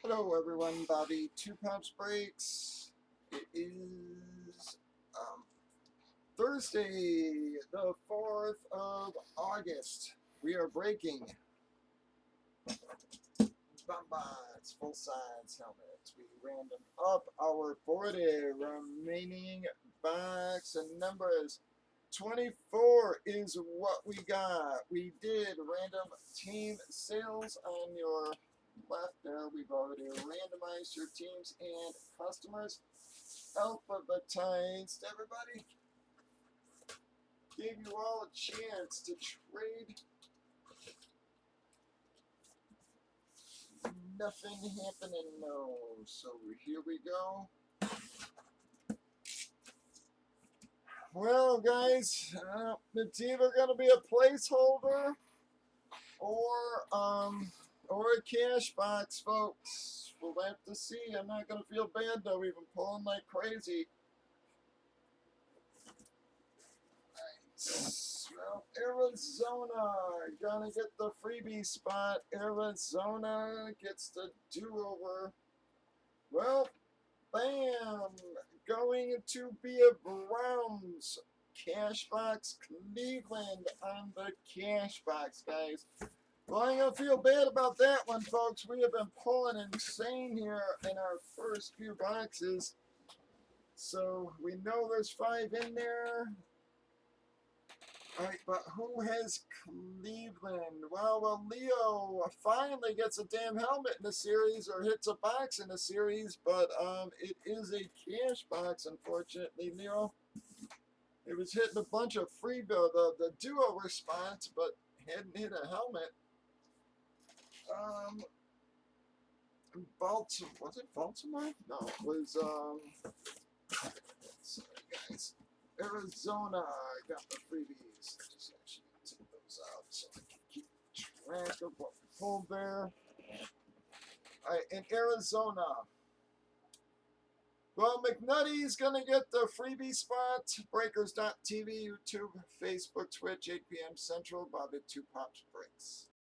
Hello everyone, Bobby Two Pops Breaks. It is Thursday, the 4th of August. We are breaking Bombard's full size helmets. We random up our 40 remaining box and numbers. 24 is what we got. We did random team sales on your left there. We've already randomized your teams and customers. Alphabetized everybody. Gave you all a chance to trade. Nothing happening, no. So here we go. Well, guys, it's either going to be a placeholder or a cash box, folks. We'll have to see. I'm not going to feel bad, though. We've been pulling like crazy. Well, Arizona gonna get the freebie spot. Arizona gets the do-over. Well, bam! Going to be a Browns cash box. Cleveland on the cash box, guys. Well, I ain't gonna feel bad about that one, folks. We have been pulling insane here in our first few boxes. So we know there's 5 in there. Alright, but who has Cleveland? Well, Leo finally gets a damn helmet in the series, or hits a box in the series, but it is a cash box, unfortunately, Leo. It was hitting a bunch of free the duo response, but hadn't hit a helmet. Baltimore, was it Baltimore? No, it was, sorry guys. Arizona got the freebies. Just actually take those out so I can keep track of what we pulled there. Alright, in Arizona. Well, McNutty's going to get the freebie spot. Breakers.tv, YouTube, Facebook, Twitch, 8 p.m. Central. Bobby Two Pops Breaks.